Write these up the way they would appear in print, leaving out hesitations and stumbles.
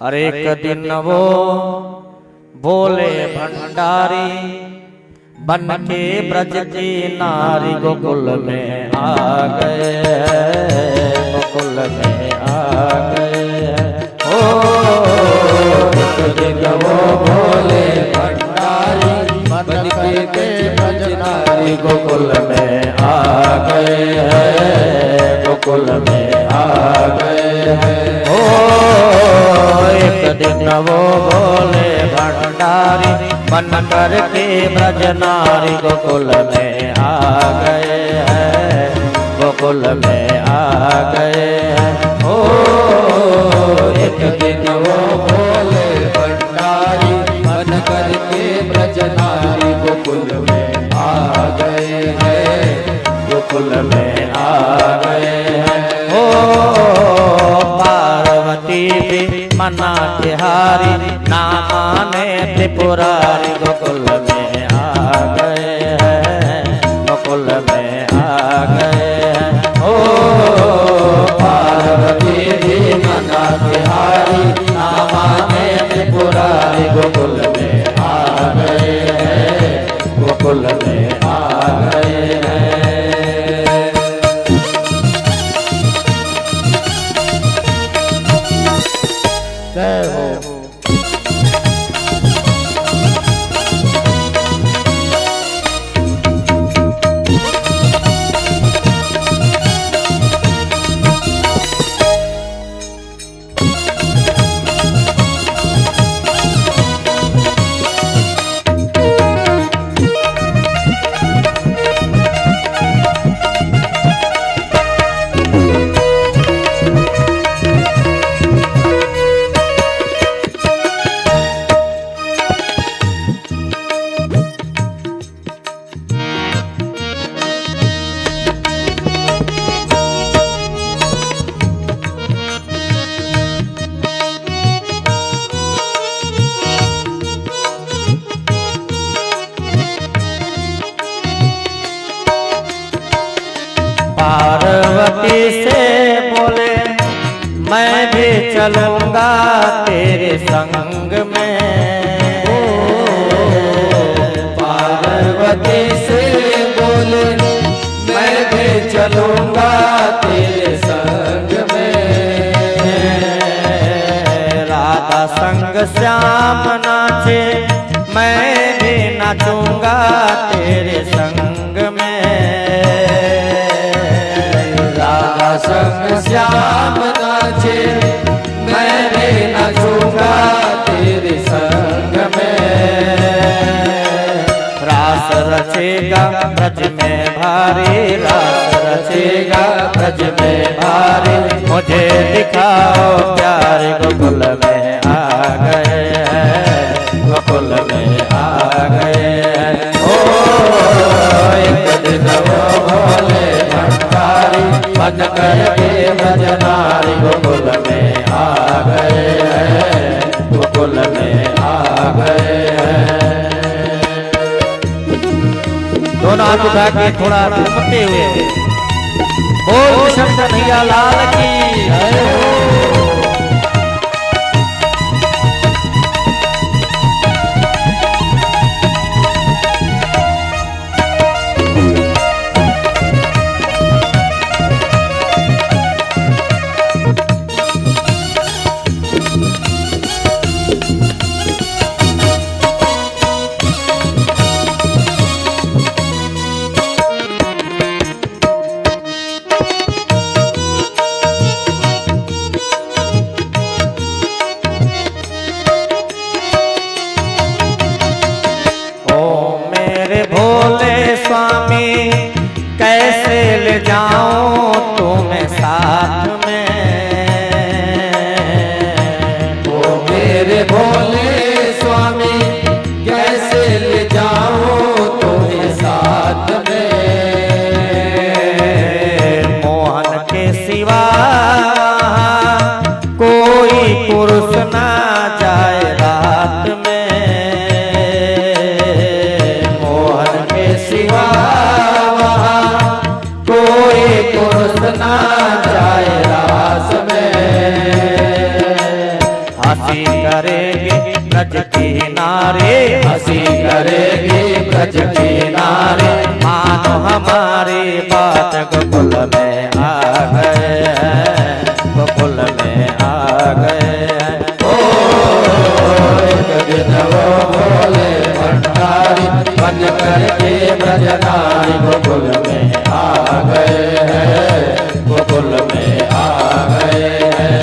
अरे एक दिन वो बोले भंडारी बन के ब्रज की नारी गोकुल में आ गए, गोकुल में आ गए। ओ एक दिन वो बोले भंडारी बन के ब्रज नारी गोकुल में आ गए, गोकुल में आ गए। ओ एक दिन वो बोले भंडारी बन कर के ब्रज नारी गोकुल में आ गए हैं, गोकुल में आ गए हैं। ओ एक दिन वो बोले भंडारी बन कर के ब्रज नारी गोकुल में आ गए हैं, गोकुल में आ गए हैं। ओ पार्वती भी मना तिहारी ना माने त्रिपुरारी गोकुल में आ गए हैं, गोकुल में आ गए हैं। ओ पार्वती भी मना तिहारी ना माने त्रिपुरारी गोकुल में आ गए हैं, गोकुल में आ गए हैं। जय हो। पार्वती से बोले मैं भी चलूंगा तेरे संग में। पार्वती से बोले मैं भी चलूंगा तेरे संग में। राधा संग श्याम नाचे मैं भी नाचूंगा तेरे संग में। संग श्याम नाचे मैं भी नाचूंगा तेरे संग में। रास रचेगा ब्रज में भारी, रास रचेगा ब्रज में भारी। मुझे दिखाओ प्यार गोकुल में आ गए हैं, गोकुल में आ गए हैं। ओ एक दिन वो भोले भंडारी बन कर के ब्रज नारी गोकुल में आ गए हैं, गोकुल में आ गए हैं। दोनों हाथ उठा के थोड़ा झुकते हुए बोल शब्द कन्हैया लाल की जय हो। कैसे ले जाऊं तुम्हें साथ में। ओ मेरे भोले स्वामी कैसे ले जाऊं तुम्हें साथ में। मोहन के सिवा कोई पुरुष ना जाए रात में। मोहन के सिवा कोई पुरुष ना जाए रास में। हंसी करेगी ब्रज की नारी, हंसी करेगी ब्रज की नारी, मानो हमारी बात गोकुल में आ गए हैं, गोकुल में आ गए हैं। ओ एक दिन वो भोले भंडारी बन करके ब्रज नारी गोकुल में आ गए हैं, गोकुल में आ गए हैं।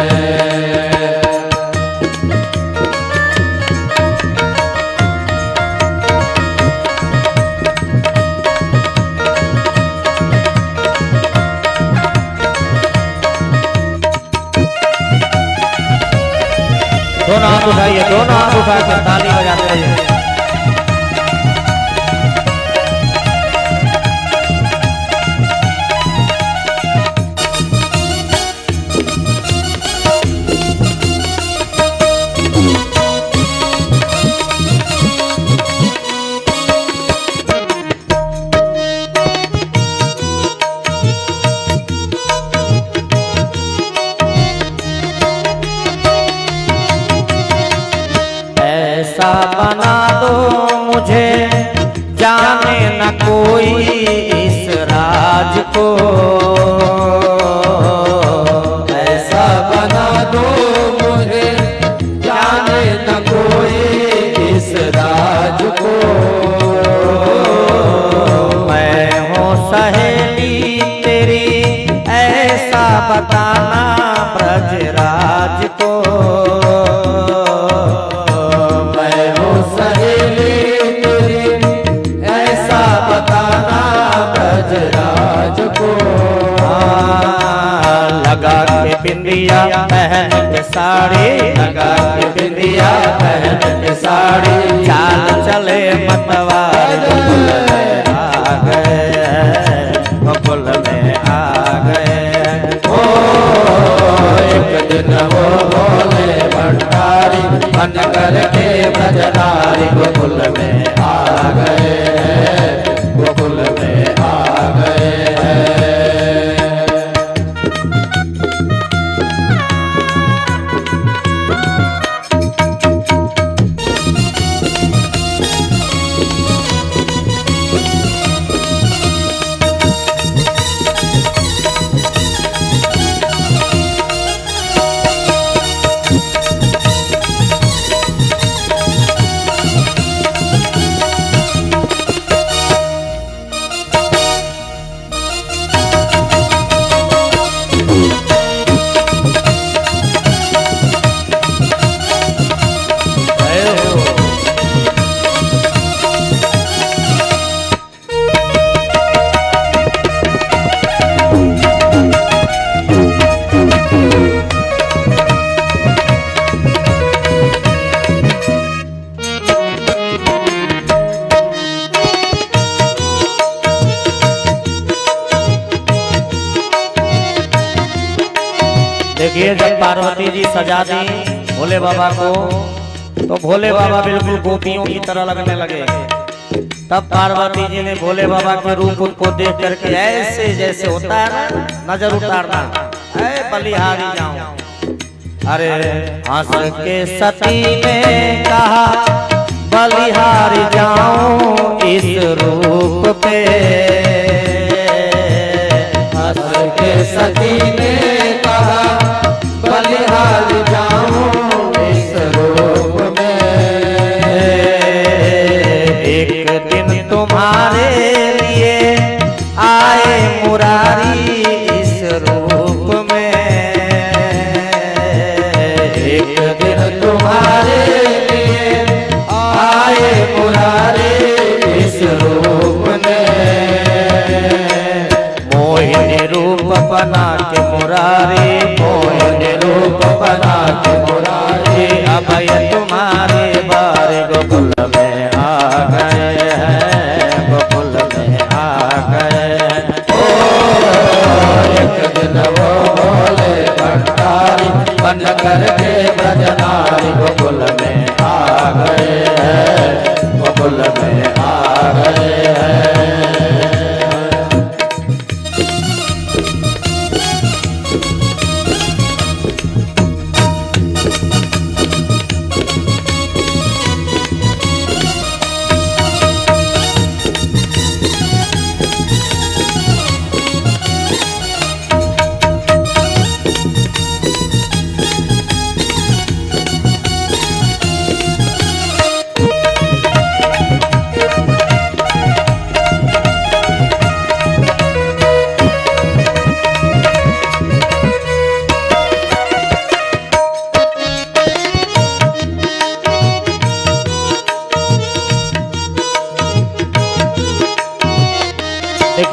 दोनों हाथ उठाइए, दोनों हाथ उठा के ताली बजाते रहिए। ऐसा बना दो मुझे जाने न कोई इस राज को, ऐसा बना दो मुझे जाने न कोई इस राज को। मैं हूँ सहेली तेरी ऐसा बताना ब्रजराज को। मैं हूँ सहेली तेरी ऐसा बताना ब्रजराज को। लगा के बिंदिया पहन के साड़ी, लगा के बिंदिया पहन के साड़ी, चाल चले मतवार गोकुल में आ गए हैं, गोकुल में आ गए हैं। ओ एक दिन वो भोले भंडारी बन करके ब्रज नारी गोकुल में आ गए हैं, गोकुल में आ गए हैं। देखिए, जब पार्वती जी सजा दी भोले बाबा को, तो भोले बाबा बिल्कुल गोपियों की तरह लगने लगे। तब पार्वती जी ने भोले बाबा के रूप को देख करके ऐसे जैसे होता है ना, नजर उतारना, ऐ बलिहारी जाऊं। अरे हंस के सती ने कहा बलिहारी जाऊं इस रूप पे, हंस के सती ने कहा बलिहारी जाऊं इस रूप में। एक दिन तुम्हारे लिए आए मुरारी इस रूप में, एक दिन तुम्हारे लिए आए मुरारी इस रूप में। मोहिनी रूप बना के मुरारी, मोहिनी रूप बना के मुरारी, अभय तुम्हारे बारे गोकुल में आ गए हैं, गोकुल में आ गए हैं। ओ एक दिन वो भोले भंडारी बन करके ब्रज नारी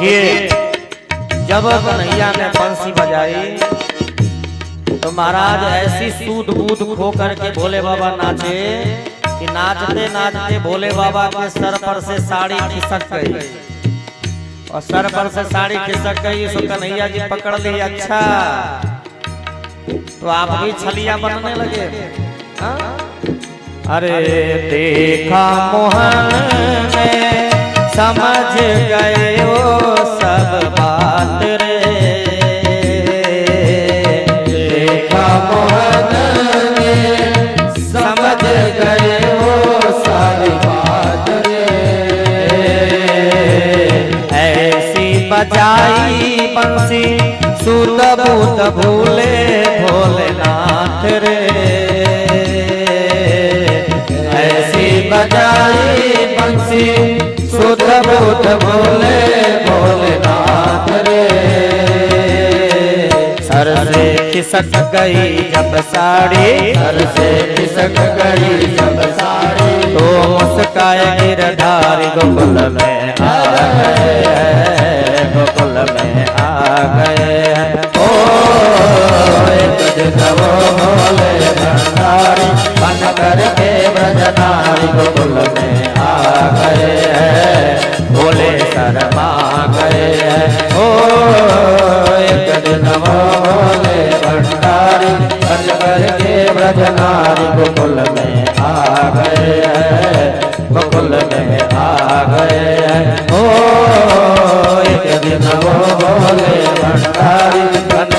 देखिए जब कन्हैया ने बंसी बजाई तो महाराज ऐसी सूद बूद खो करके भोले बाबा नाचे कि नाचते नाचते भोले बाबा के सर पर से साड़ी खिसक गई और सर पर से साड़ी खिसक गई। सो कन्हैया जी पकड़ ली, अच्छा तो आप भी छलिया बनने लगे। हाँ? अरे देखा मोहन में समझ गए वो सब बात रे, देखा मोहन में समझ गए वो सारी बात रे। ऐसी बजाई बंसी सूद बूद भूले भोलेनाथ रे, ऐसी बजाई बंसी सुध बुध भोले भोलेनाथ रे। सर से खिसक गई जब साड़ी, सर से खिसक गई जब साड़ी, तो मुस्काए गिरधारी गोकुल में आ गए हैं, गोकुल में आ गए हैं। ओ एक दिन वो भोले भंडारी बन करके ब्रजनारी गोकुल में आ गए हैं, भोले शर्मा गए हैं। ओ एक दिन वो भोले भंडारी बन करके ब्रजनारी गोकुल में आ गए हैं, गोकुल में आ गए हैं। ओ एक दिन वो भोले भंडारी बन